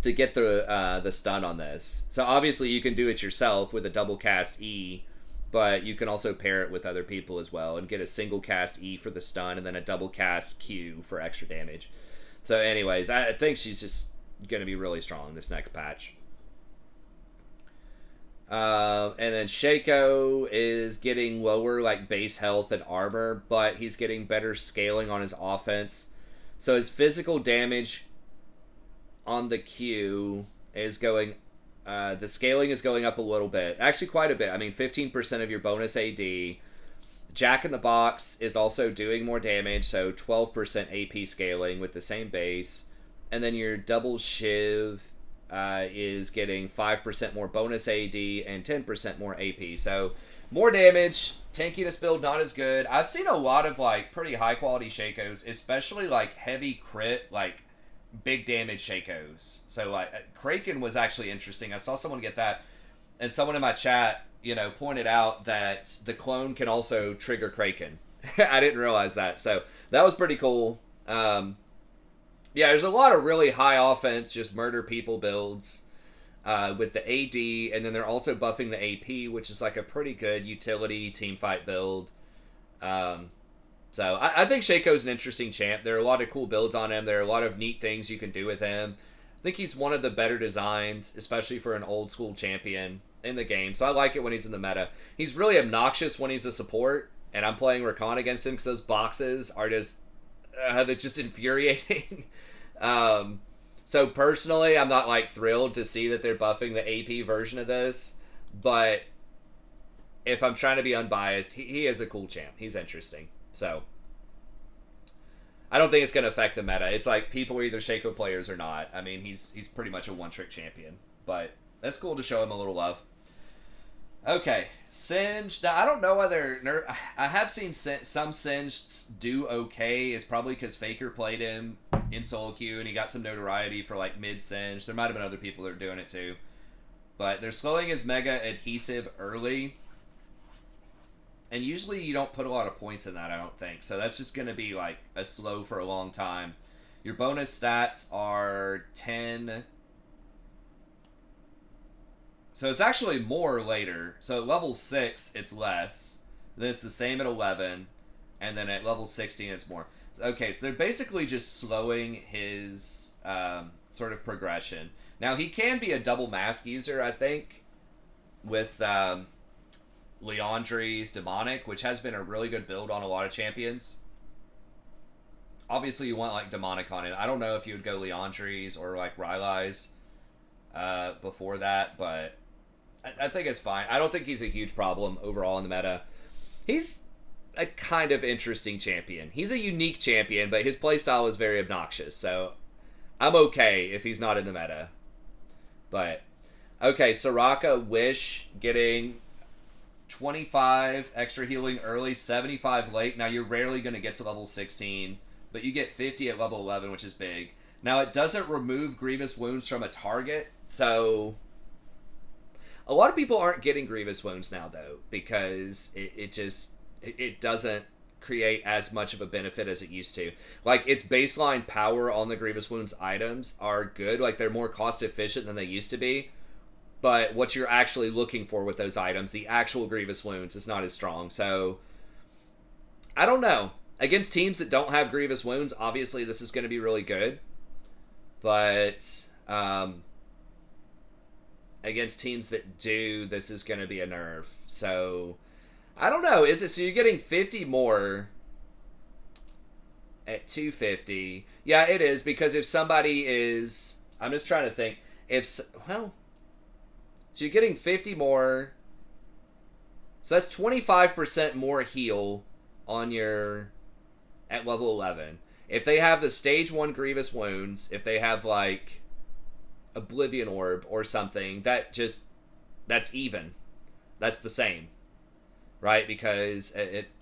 A: to get the stun on this. So obviously you can do it yourself with a double cast E, but you can also pair it with other people as well and get a single cast E for the stun and then a double cast Q for extra damage. So anyways, I think she's just going to be really strong this next patch. And then Shaco is getting lower like base health and armor, but he's getting better scaling on his offense. So his physical damage on the Q is going... the scaling is going up a little bit. Actually, quite a bit. I mean, 15% of your bonus AD. Jack in the Box is also doing more damage, so 12% AP scaling with the same base. And then your double Shiv is getting 5% more bonus AD and 10% more AP. So more damage. Tankiness build not as good. I've seen a lot of like pretty high quality Shacos, especially like heavy crit, like big damage Shacos. So like Kraken was actually interesting. I saw someone get that, and someone in my chat, you know, pointed out that the clone can also trigger Kraken. I didn't realize that, so that was pretty cool. Yeah, there's a lot of really high offense, just murder people builds with the AD, and then they're also buffing the AP, which is like a pretty good utility teamfight build. So I think Shaco's an interesting champ. There are a lot of cool builds on him. There are a lot of neat things you can do with him. I think he's one of the better designs, especially for an old school champion in the game. So I like it when he's in the meta. He's really obnoxious when he's a support, and I'm playing Rakan against him because those boxes are just they're just infuriating. So personally, I'm not like thrilled to see that they're buffing the AP version of this, but if I'm trying to be unbiased, he is a cool champ. He's interesting. So I don't think it's going to affect the meta. It's like people are either Shaco players or not. I mean, he's pretty much a one-trick champion, but that's cool to show him a little love. Okay, Singed. Now, I don't know whether... I have seen some Singed do okay. It's probably because Faker played him in solo queue, and he got some notoriety for, like, mid-Singed. There might have been other people that are doing it, too. But they're slowing his Mega Adhesive early. And usually you don't put a lot of points in that, I don't think. So that's just going to be, like, a slow for a long time. Your bonus stats are 10... So it's actually more later. So at level 6, it's less. Then it's the same at 11. And then at level 16, it's more. Okay, so they're basically just slowing his sort of progression. Now, he can be a double mask user, I think, with Leandri's Demonic, which has been a really good build on a lot of champions. Obviously, you want, like, Demonic on it. I don't know if you would go Leandri's or, like, Rylai's before that, but... I think it's fine. I don't think he's a huge problem overall in the meta. He's a kind of interesting champion. He's a unique champion, but his playstyle is very obnoxious, so I'm okay if he's not in the meta. But, okay, Soraka, Wish, getting 25 extra healing early, 75 late. Now, you're rarely going to get to level 16, but you get 50 at level 11, which is big. Now, it doesn't remove grievous wounds from a target, so... A lot of people aren't getting grievous wounds now, though, because it doesn't create as much of a benefit as it used to. Like, its baseline power on the grievous wounds items are good. Like, they're more cost efficient than they used to be. But what you're actually looking for with those items, the actual grievous wounds, is not as strong. So, I don't know. Against teams that don't have grievous wounds, obviously this is going to be really good. But, against teams that do, this is going to be a nerf. So, I don't know. Is it so you're getting 50 more at 250? Yeah, it is, because if somebody is... I'm just trying to think. So you're getting 50 more. So that's 25% more heal on your... at level 11. If they have the stage 1 grievous wounds, if they have, like... Oblivion Orb or something, that's even. That's the same. Right? Because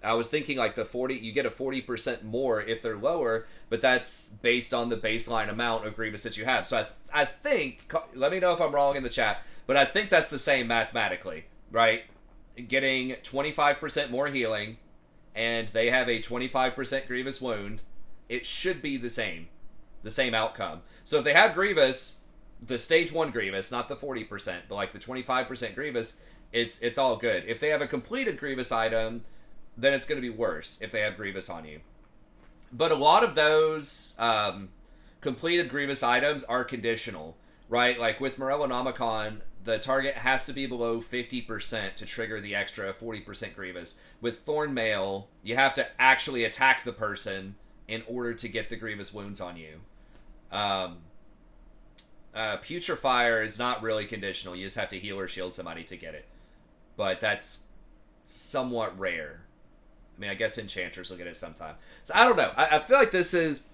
A: I was thinking like the 40, you get a 40% more if they're lower, but that's based on the baseline amount of Grievous that you have. So I think, let me know if I'm wrong in the chat, but I think that's the same mathematically, right? Getting 25% more healing, and they have a 25% Grievous wound, it should be the same outcome. So if they have Grievous, the stage 1 Grievous, not the 40%, but like the 25% Grievous, it's all good. If they have a completed Grievous item, then it's going to be worse if they have Grievous on you. But a lot of those completed Grievous items are conditional, right? Like with Morellonomicon, the target has to be below 50% to trigger the extra 40% Grievous. With Thornmail, you have to actually attack the person in order to get the grievous wounds on you. Putrefire is not really conditional. You just have to heal or shield somebody to get it. But that's somewhat rare. I mean, I guess enchanters will get it sometime. So I don't know. I feel like this is...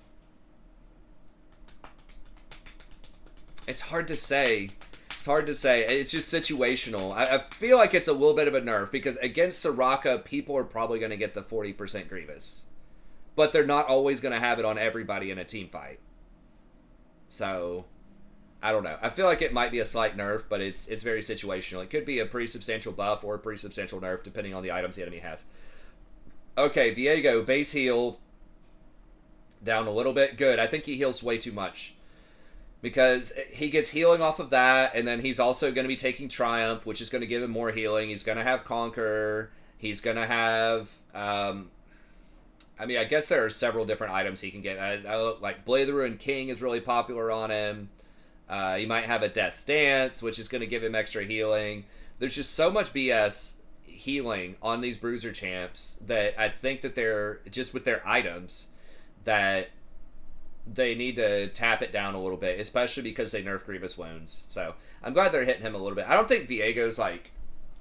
A: It's hard to say. It's hard to say. It's just situational. I feel like it's a little bit of a nerf because against Soraka, people are probably going to get the 40% Grievous. But they're not always going to have it on everybody in a team fight. So, I don't know. I feel like it might be a slight nerf, but it's very situational. It could be a pretty substantial buff or a pretty substantial nerf depending on the items the enemy has. Okay, Viego, base heal. Down a little bit. Good. I think he heals way too much. Because he gets healing off of that, and then he's also going to be taking Triumph, which is going to give him more healing. He's going to have Conquer. He's going to have... I mean, I guess there are several different items he can get. Like, Blade of the Ruined King is really popular on him. He might have a Death's Dance, which is going to give him extra healing. There's just so much BS healing on these Bruiser champs that I think that they're, just with their items, that... they need to tap it down a little bit, especially because they nerf Grievous Wounds. So, I'm glad they're hitting him a little bit. I don't think Viego's, like,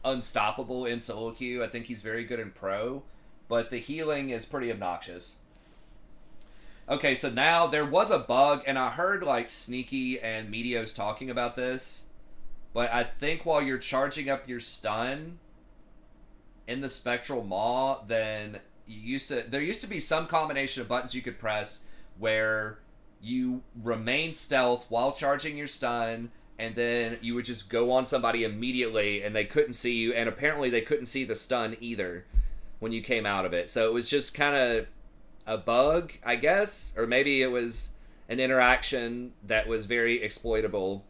A: unstoppable in solo queue. I think he's very good in pro, but the healing is pretty obnoxious. Okay, so now there was a bug, and I heard, like, Sneaky and Meteos talking about this, but I think while you're charging up your stun in the Spectral Maw, then there used to be some combination of buttons you could press where you remain stealth while charging your stun, and then you would just go on somebody immediately, and they couldn't see you, and apparently they couldn't see the stun either when you came out of it. So it was just kind of a bug, I guess, or maybe it was an interaction that was very exploitable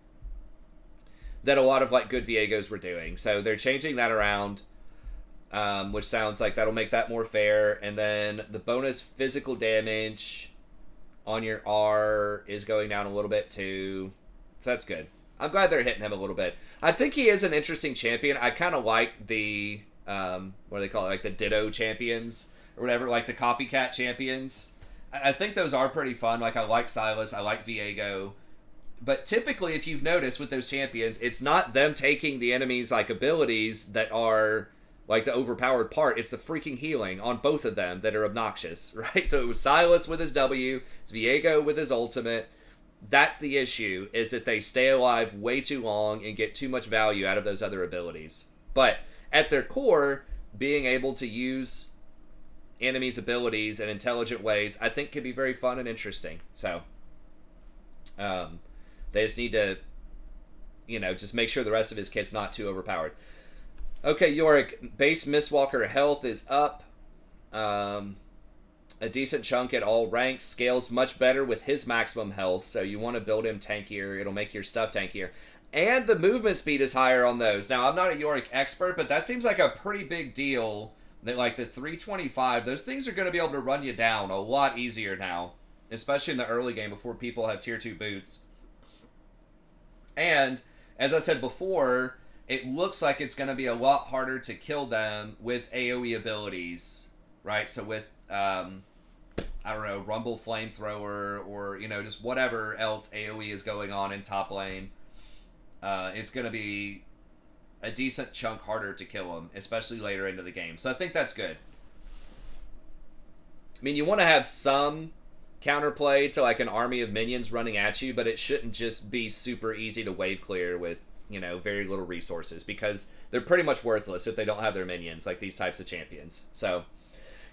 A: that a lot of, like, good Viegos were doing. So they're changing that around, which sounds like that'll make that more fair. And then the bonus physical damage on your R is going down a little bit too. So that's good. I'm glad they're hitting him a little bit. I think he is an interesting champion. I kind of like the, what do they call it? Like the Ditto champions or whatever, like the copycat champions. I think those are pretty fun. Like I like Silas. I like Viego. But typically, if you've noticed with those champions, it's not them taking the enemy's like abilities that are like the overpowered part. It's the freaking healing on both of them that are obnoxious, right? So it was Silas with his W, it's Viego with his ultimate. That's the issue, is that they stay alive way too long and get too much value out of those other abilities. But at their core, being able to use enemies' abilities in intelligent ways, I think can be very fun and interesting. So, they just need to, just make sure the rest of his kit's not too overpowered. Okay, Yorick, base Mistwalker health is up. A decent chunk at all ranks. Scales much better with his maximum health, so you want to build him tankier. It'll make your stuff tankier. And the movement speed is higher on those. Now, I'm not a Yorick expert, but that seems like a pretty big deal. That, like, the 325, those things are going to be able to run you down a lot easier now. Especially in the early game before people have tier 2 boots. And, as I said before, it looks like it's going to be a lot harder to kill them with AoE abilities, right? So with, Rumble Flamethrower or, just whatever else AoE is going on in top lane, it's going to be a decent chunk harder to kill them, especially later into the game. So I think that's good. I mean, you want to have some counterplay to, like, an army of minions running at you, but it shouldn't just be super easy to wave clear with, very little resources, because they're pretty much worthless if they don't have their minions, like these types of champions. So,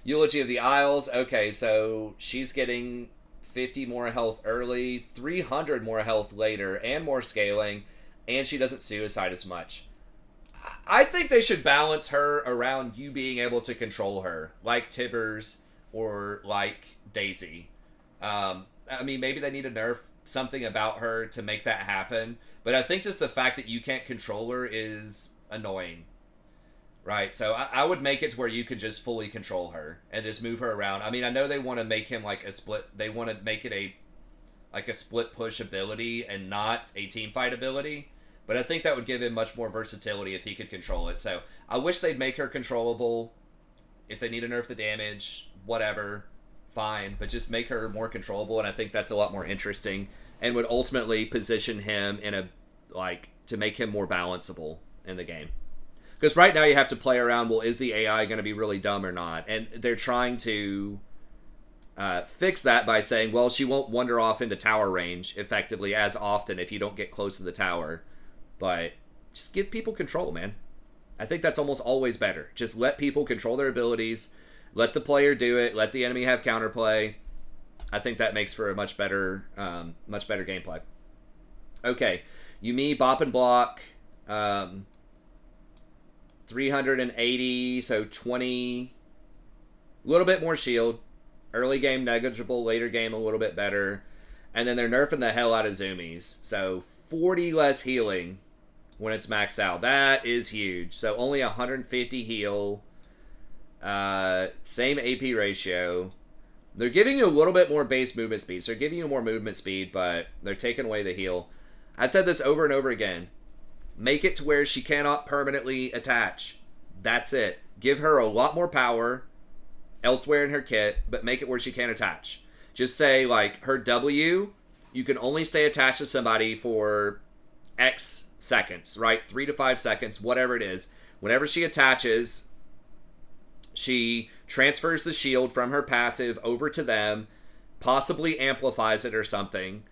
A: Eulogy of the Isles. Okay, so she's getting 50 more health early, 300 more health later, and more scaling, and she doesn't suicide as much. I think they should balance her around you being able to control her, like Tibbers or like Daisy. I mean, maybe they need to nerf something about her to make that happen, but I think just the fact that you can't control her is annoying, right? So I would make it to where you could just fully control her and just move her around. I mean, I know they want to make him like a split, they want to make it a split push ability and not a team fight ability, but I think that would give him much more versatility if he could control it. So I wish they'd make her controllable. If they need to nerf the damage, whatever, fine, but just make her more controllable, and I think that's a lot more interesting and would ultimately position him in a, like, to make him more balanceable in the game. Because right now you have to play around, well, is the AI going to be really dumb or not? And they're trying to fix that by saying, well, she won't wander off into tower range effectively as often if you don't get close to the tower. But just give people control, man. I think that's almost always better. Just let people control their abilities. Let the player do it. Let the enemy have counterplay. I think that makes for a much better gameplay. Okay, Yuumi, Bop and Block. 380, so 20. A little bit more shield. Early game negligible, later game a little bit better. And then they're nerfing the hell out of zoomies. So 40 less healing when it's maxed out. That is huge. So only 150 heal. Same AP ratio. They're giving you a little bit more base movement speed. So they're giving you more movement speed, but they're taking away the heal. I've said this over and over again. Make it to where she cannot permanently attach. That's it. Give her a lot more power elsewhere in her kit, but make it where she can't attach. Just say, like, her W, you can only stay attached to somebody for X seconds, right? 3 to 5 seconds, whatever it is. Whenever she attaches, she transfers the shield from her passive over to them, possibly amplifies it or something,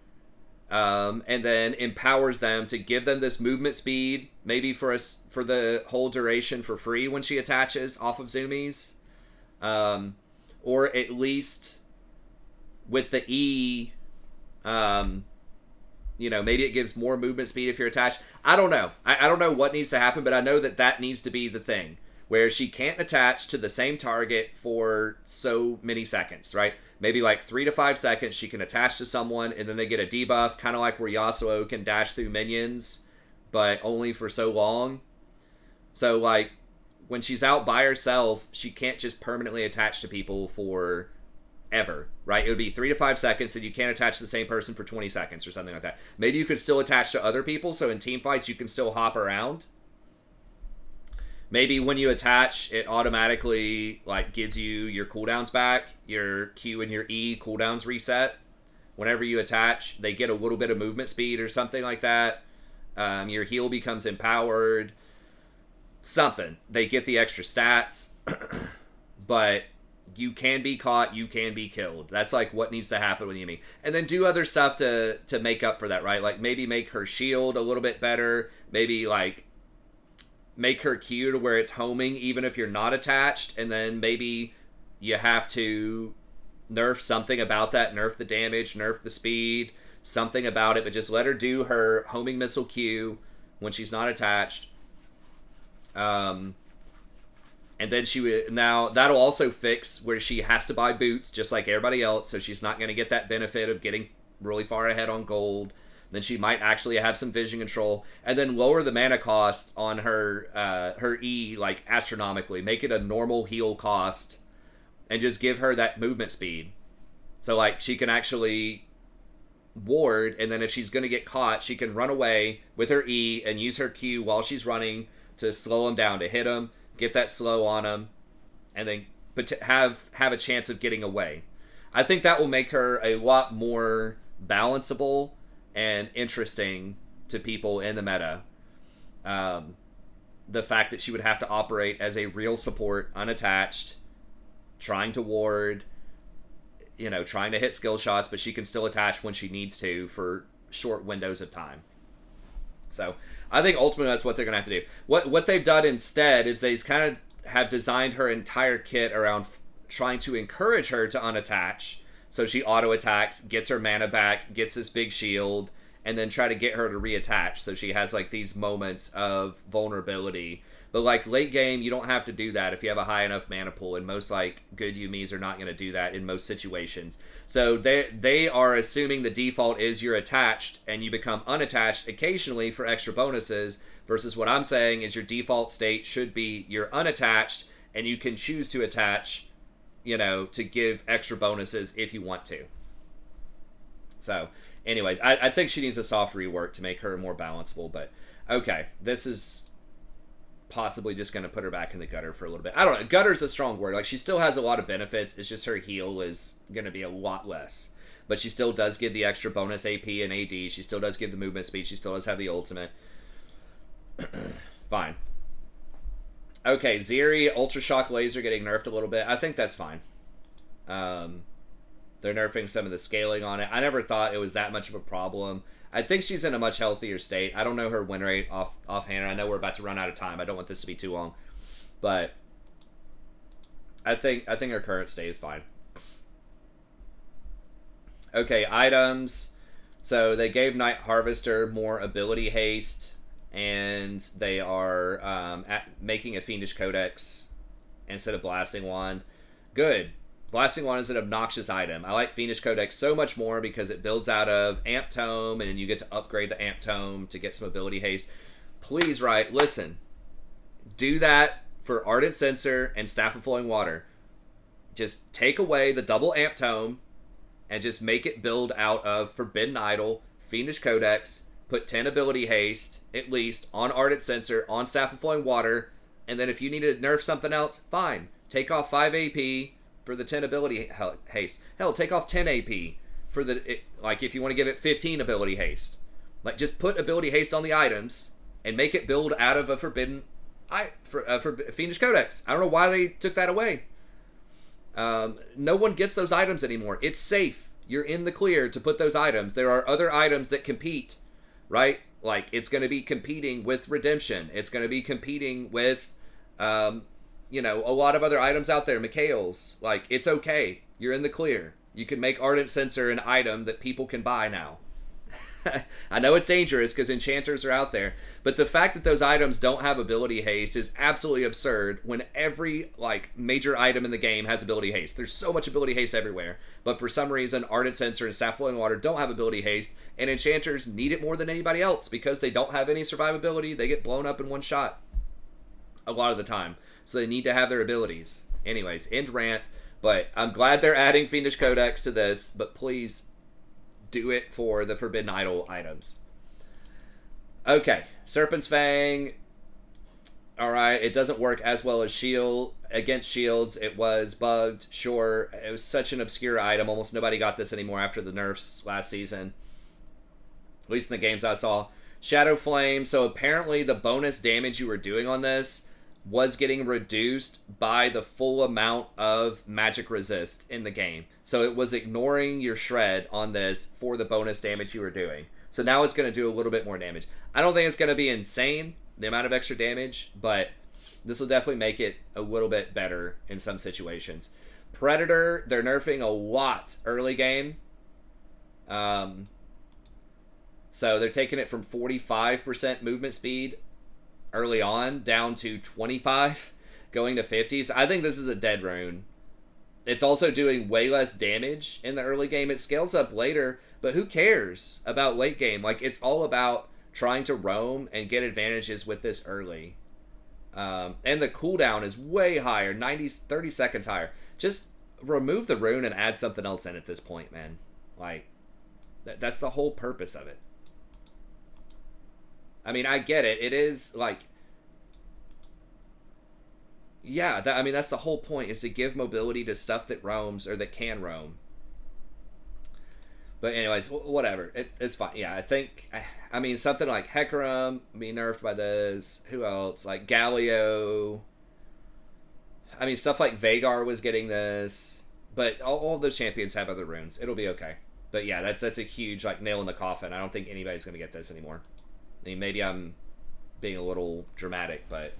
A: and then empowers them to give them this movement speed, maybe for the whole duration for free when she attaches off of zoomies, or at least with the E, maybe it gives more movement speed if you're attached. I don't know. I don't know what needs to happen, but I know that needs to be the thing, where she can't attach to the same target for so many seconds, right? Maybe like 3 to 5 seconds she can attach to someone, and then they get a debuff, kind of like where Yasuo can dash through minions, but only for so long. So, like, when she's out by herself, she can't just permanently attach to people for ever, right? It would be 3 to 5 seconds, and you can't attach to the same person for 20 seconds or something like that. Maybe you could still attach to other people, so in team fights you can still hop around. Maybe when you attach, it automatically, like, gives you your cooldowns back. Your Q and your E cooldowns reset. Whenever you attach, they get a little bit of movement speed or something like that. Your heal becomes empowered. Something. They get the extra stats. But you can be caught, you can be killed. That's, like, what needs to happen with Yuumi. And then do other stuff to make up for that, right? Like, maybe make her shield a little bit better. Maybe, like, make her Q to where it's homing even if you're not attached, and then maybe you have to nerf something about that, nerf the damage, nerf the speed, something about it, but just let her do her homing missile Q when she's not attached. And then now that'll also fix where she has to buy boots just like everybody else, so she's not going to get that benefit of getting really far ahead on gold. Then she might actually have some vision control, and then lower the mana cost on her E, like, astronomically. Make it a normal heal cost, and just give her that movement speed. So, like, she can actually ward, and then if she's going to get caught, she can run away with her E and use her Q while she's running to slow him down, to hit him, get that slow on him, and then have a chance of getting away. I think that will make her a lot more balanceable and interesting to people in the meta. The fact that she would have to operate as a real support, unattached, trying to ward, trying to hit skill shots, but she can still attach when she needs to for short windows of time. So I think ultimately that's what they're going to have to do. What they've done instead is they kind of have designed her entire kit around trying to encourage her to unattach. So she auto-attacks, gets her mana back, gets this big shield, and then try to get her to reattach. So she has, like, these moments of vulnerability. But, like, late game, you don't have to do that if you have a high enough mana pool. And most, like, good Yuumis are not going to do that in most situations. So they are assuming the default is you're attached, and you become unattached occasionally for extra bonuses. Versus what I'm saying is your default state should be you're unattached, and you can choose to attach, to give extra bonuses if you want to. So, anyways, I think she needs a soft rework to make her more balanceable, but okay, this is possibly just going to put her back in the gutter for a little bit. I don't know. Gutter's a strong word. Like, she still has a lot of benefits. It's just her heal is going to be a lot less. But she still does give the extra bonus AP and AD. She still does give the movement speed. She still does have the ultimate. Fine. Okay, Zeri, Ultra Shock Laser getting nerfed a little bit. I think that's fine. They're nerfing some of the scaling on it. I never thought it was that much of a problem. I think she's in a much healthier state. I don't know her win rate offhand. I know we're about to run out of time. I don't want this to be too long. But I think her current state is fine. Okay, items. So they gave Night Harvester more ability haste. And they are making a Fiendish Codex instead of Blasting Wand. Good. Blasting Wand is an obnoxious item. I like Fiendish Codex so much more because it builds out of Amp Tome, and then you get to upgrade the Amp Tome to get some ability haste. Please, right, listen. Do that for Ardent Censer and Staff of Flowing Water. Just take away the double Amp Tome and just make it build out of Forbidden Idol, Fiendish Codex, put 10 ability haste, at least, on Ardent Censer, on Staff of Flowing Water, and then if you need to nerf something else, fine. Take off 5 AP for the 10 ability haste. Hell, take off 10 AP for the, like, if you want to give it 15 ability haste. Like, just put ability haste on the items and make it build out of a Forbidden, for Fiendish Codex. I don't know why they took that away. No one gets those items anymore. It's safe. You're in the clear to put those items. There are other items that compete. Right? Like, it's going to be competing with Redemption. It's going to be competing with, a lot of other items out there. Mikhail's. Like, it's okay. You're in the clear. You can make Ardent Censer an item that people can buy now. I know it's dangerous because enchanters are out there, but the fact that those items don't have ability haste is absolutely absurd when every, major item in the game has ability haste. There's so much ability haste everywhere, but for some reason, Ardent Censer and Staff Flowing Water don't have ability haste, and enchanters need it more than anybody else because they don't have any survivability. They get blown up in one shot a lot of the time, so they need to have their abilities. Anyways, end rant, but I'm glad they're adding Fiendish Codex to this, but please do it for the Forbidden Idol items. Okay, Serpent's Fang. Alright, it doesn't work as well as Shield. Against shields, it was bugged, sure. It was such an obscure item. Almost nobody got this anymore after the nerfs last season. At least in the games I saw. Shadow Flame, so apparently the bonus damage you were doing on this was getting reduced by the full amount of magic resist in the game. So it was ignoring your shred on this for the bonus damage you were doing. So now it's going to do a little bit more damage. I don't think it's going to be insane, the amount of extra damage, but this will definitely make it a little bit better in some situations. Predator, they're nerfing a lot early game. So they're taking it from 45% movement speed early on down to 25, going to 50. So I think this is a dead rune. It's also doing way less damage in the early game. It scales up later, but who cares about late game? Like, it's all about trying to roam and get advantages with this early. And the cooldown is way higher, 30 seconds higher. Just remove the rune and add something else in at this point, man. Like, that's the whole purpose of it. I mean, I get it. It is, like... Yeah, that's the whole point, is to give mobility to stuff that roams, or that can roam. But anyways, whatever. It's fine. Yeah, I think... I mean, something like Hecarim being nerfed by this. Who else? Like, Galio. I mean, stuff like Vagar was getting this. But all of those champions have other runes. It'll be okay. But yeah, that's a huge, like, nail in the coffin. I don't think anybody's going to get this anymore. I mean, maybe I'm being a little dramatic, but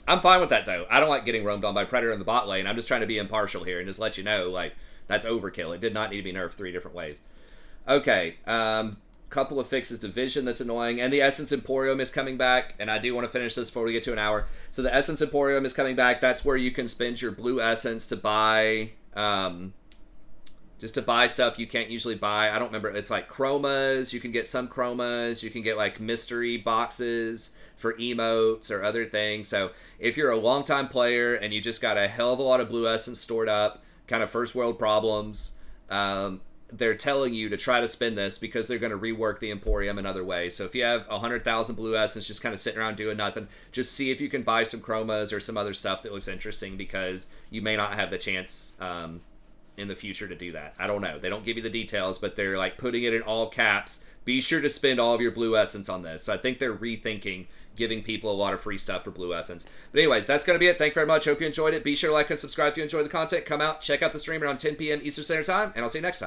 A: I'm fine with that, though. I don't like getting roamed on by Predator in the bot lane. I'm just trying to be impartial here and just let you know, like, that's overkill. It did not need to be nerfed 3 different ways. Okay, couple of fixes to Vision that's annoying, and the Essence Emporium is coming back, and I do want to finish this before we get to an hour. So the Essence Emporium is coming back. That's where you can spend your blue essence to buy... just to buy stuff you can't usually buy. I don't remember. It's like chromas. You can get some chromas. You can get like mystery boxes for emotes or other things. So if you're a longtime player and you just got a hell of a lot of blue essence stored up, kind of first world problems, they're telling you to try to spend this because they're going to rework the Emporium another way. So if you have 100,000 blue essence just kind of sitting around doing nothing, just see if you can buy some chromas or some other stuff that looks interesting, because you may not have the chance in the future to do that. I don't know. They don't give you the details, but they're like putting it in all caps. Be sure to spend all of your blue essence on this. So I think they're rethinking giving people a lot of free stuff for blue essence. But anyways, that's going to be it. Thank you very much. Hope you enjoyed it. Be sure to like and subscribe if you enjoyed the content. Come out, check out the stream around 10 p.m. Eastern Standard Time, and I'll see you next time.